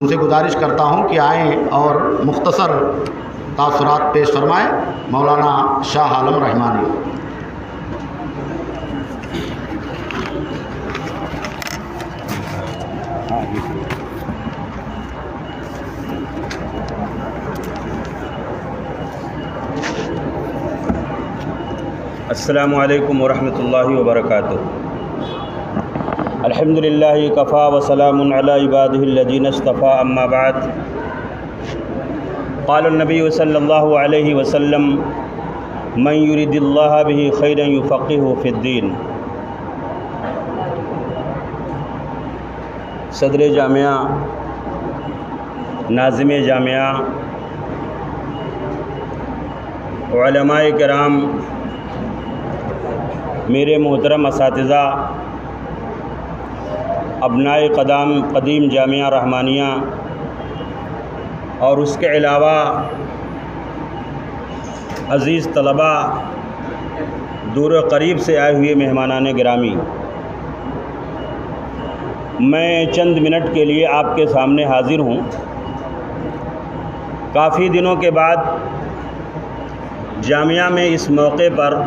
ان سے گزارش کرتا ہوں کہ آئیں اور مختصر تاثرات پیش فرمائیں۔ مولانا شاہ عالم رحمانی۔ السلام علیکم ورحمۃ اللہ وبرکاتہ۔ الحمد للہ کفا وسلام علی عبادہ الذین اصطفیٰ، اما بعد۔ قال النبی صلی اللہ علیہ وسلم من یرد اللہ بہ خیرا یفقہہ فی الدین۔ صدر جامعہ، ناظم جامعہ، علماء کرام، میرے محترم اساتذہ، ابنائے قدیم جامعہ رحمانیہ اور اس کے علاوہ عزیز طلباء، دور و قریب سے آئے ہوئے مہمانان گرامی، میں چند منٹ کے لیے آپ کے سامنے حاضر ہوں۔ کافی دنوں کے بعد جامعہ میں اس موقع پر،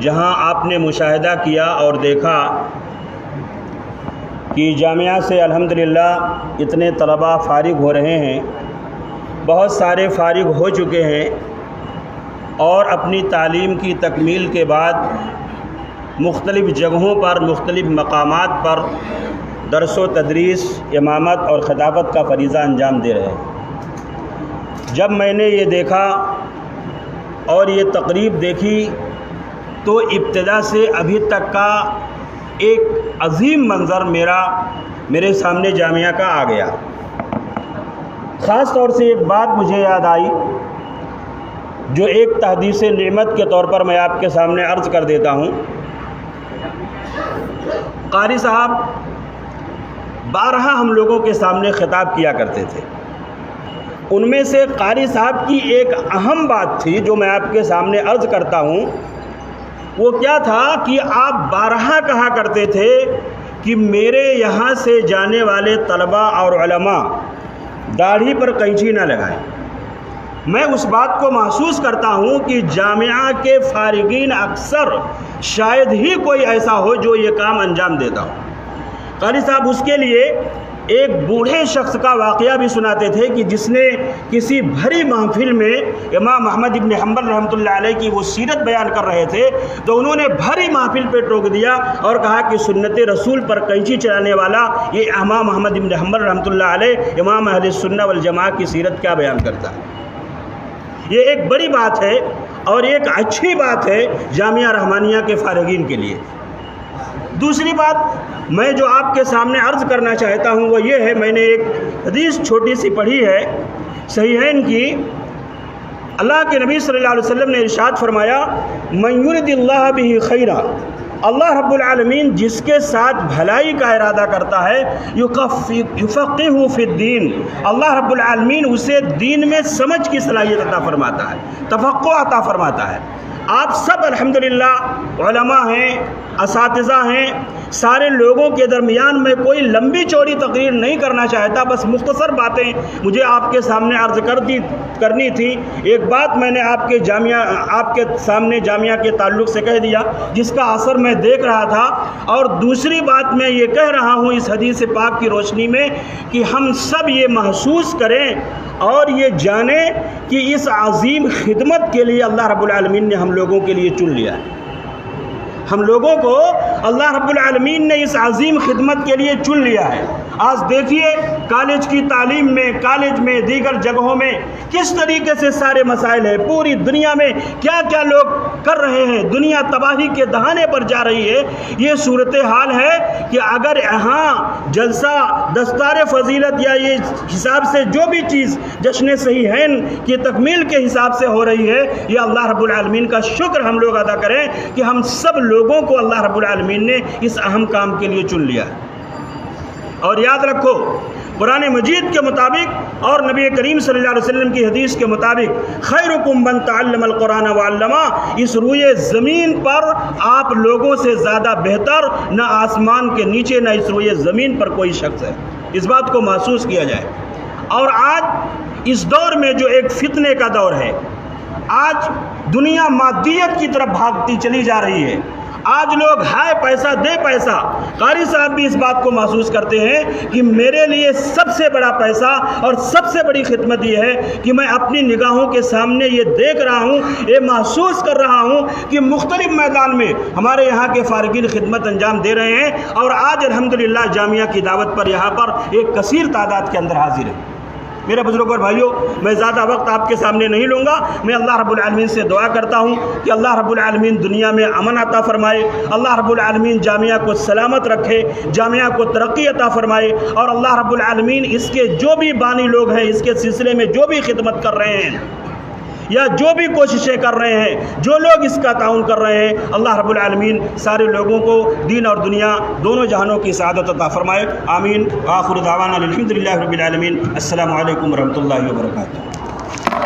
جہاں آپ نے مشاہدہ کیا اور دیکھا کہ جامعہ سے الحمدللہ اتنے طلباء فارغ ہو رہے ہیں، بہت سارے فارغ ہو چکے ہیں اور اپنی تعلیم کی تکمیل کے بعد مختلف جگہوں پر، مختلف مقامات پر درس و تدریس، امامت اور خطابت کا فریضہ انجام دے رہے ہیں۔ جب میں نے یہ دیکھا اور یہ تقریب دیکھی تو ابتدا سے ابھی تک کا ایک عظیم منظر میرے سامنے جامعہ کا آ گیا۔ خاص طور سے ایک بات مجھے یاد آئی جو ایک تحدیث نعمت کے طور پر میں آپ کے سامنے عرض کر دیتا ہوں۔ قاری صاحب بارہا ہم لوگوں کے سامنے خطاب کیا کرتے تھے۔ ان میں سے قاری صاحب کی ایک اہم بات تھی جو میں آپ کے سامنے عرض کرتا ہوں۔ وہ کیا تھا کہ آپ بارہا کہا کرتے تھے کہ میرے یہاں سے جانے والے طلباء اور علماء داڑھی پر قینچی نہ لگائیں۔ میں اس بات کو محسوس کرتا ہوں کہ جامعہ کے فارغین اکثر شاید ہی کوئی ایسا ہو جو یہ کام انجام دیتا ہو۔ قاری صاحب اس کے لیے ایک بوڑھے شخص کا واقعہ بھی سناتے تھے کہ جس نے کسی بھری محفل میں امام احمد ابن حنبل رحمۃ اللہ علیہ کی وہ سیرت بیان کر رہے تھے تو انہوں نے بھری محفل پہ ٹوک دیا اور کہا کہ سنت رسول پر قینچی چلانے والا یہ امام احمد ابن حنبل رحمۃ اللہ علیہ، امام اہل سنہ والجماعہ کی سیرت کیا بیان کرتا ہے۔ یہ ایک بڑی بات ہے اور ایک اچھی بات ہے جامعہ رحمانیہ کے فارغین کے لیے۔ دوسری بات میں جو آپ کے سامنے عرض کرنا چاہتا ہوں وہ یہ ہے، میں نے ایک حدیث چھوٹی سی پڑھی ہے صحیحین کی۔ اللہ کے نبی صلی اللہ علیہ وسلم نے ارشاد فرمایا، من یرد اللہ بہ خیرا، اللہ رب العالمین جس کے ساتھ بھلائی کا ارادہ کرتا ہے، یفقہہ فی الدین، اللہ رب العالمین اسے دین میں سمجھ کی صلاحیت عطا فرماتا ہے، تفقہ عطا فرماتا ہے۔ آپ سب الحمدللہ علماء ہیں، اساتذہ ہیں، سارے لوگوں کے درمیان میں کوئی لمبی چوڑی تقریر نہیں کرنا چاہتا، بس مختصر باتیں مجھے آپ کے سامنے عرض کرنی تھی۔ ایک بات میں نے آپ کے سامنے جامعہ کے تعلق سے کہہ دیا جس کا اثر میں دیکھ رہا تھا، اور دوسری بات میں یہ کہہ رہا ہوں اس حدیث پاک کی روشنی میں کہ ہم سب یہ محسوس کریں اور یہ جانیں کہ اس عظیم خدمت کے لیے اللہ رب العالمین نے ہم لوگوں کے لیے چن لیا ہے۔ ہم لوگوں کو اللہ رب العالمین نے اس عظیم خدمت کے لیے چن لیا ہے۔ آج دیکھیے کالج کی تعلیم میں، کالج میں، دیگر جگہوں میں کس طریقے سے سارے مسائل ہیں، پوری دنیا میں کیا کیا لوگ کر رہے ہیں، دنیا تباہی کے دہانے پر جا رہی ہے۔ یہ صورتحال ہے کہ اگر یہاں جلسہ دستار فضیلت یا یہ حساب سے جو بھی چیز جشن صحیحین کی تکمیل کے حساب سے ہو رہی ہے، یہ اللہ رب العالمین کا شکر ہم لوگ ادا کریں کہ ہم سب لوگوں کو اللہ رب العالمین نے اس اہم کام کے لیے چن لیا ہے۔ اور یاد رکھو قرآن مجید کے مطابق اور نبی کریم صلی اللہ علیہ وسلم کی حدیث کے مطابق خیرکم من تعلم القرآن وعلمہ، اس روئے زمین پر آپ لوگوں سے زیادہ بہتر نہ آسمان کے نیچے نہ اس روئے زمین پر کوئی شخص ہے۔ اس بات کو محسوس کیا جائے۔ اور آج اس دور میں جو ایک فتنے کا دور ہے، آج دنیا مادیت کی طرف بھاگتی چلی جا رہی ہے، آج لوگ ہائے پیسہ دے پیسہ۔ قاری صاحب بھی اس بات کو محسوس کرتے ہیں کہ میرے لیے سب سے بڑا پیسہ اور سب سے بڑی خدمت یہ ہے کہ میں اپنی نگاہوں کے سامنے یہ دیکھ رہا ہوں، یہ محسوس کر رہا ہوں کہ مختلف میدان میں ہمارے یہاں کے فارغین خدمت انجام دے رہے ہیں، اور آج الحمدللہ جامعہ کی دعوت پر یہاں پر ایک کثیر تعداد کے اندر حاضر ہے۔ میرے بزرگوں اور بھائیوں، میں زیادہ وقت آپ کے سامنے نہیں لوں گا۔ میں اللہ رب العالمین سے دعا کرتا ہوں کہ اللہ رب العالمین دنیا میں امن عطا فرمائے، اللہ رب العالمین جامعہ کو سلامت رکھے، جامعہ کو ترقی عطا فرمائے، اور اللہ رب العالمین اس کے جو بھی بانی لوگ ہیں، اس کے سلسلے میں جو بھی خدمت کر رہے ہیں یا جو بھی کوششیں کر رہے ہیں، جو لوگ اس کا تعاون کر رہے ہیں، اللہ رب العالمین سارے لوگوں کو دین اور دنیا دونوں جہانوں کی سعادت عطا فرمائے۔ آمین۔ آخر دعوانا الحمدللہ رب العالمین۔ السلام علیکم ورحمۃ اللہ وبرکاتہ۔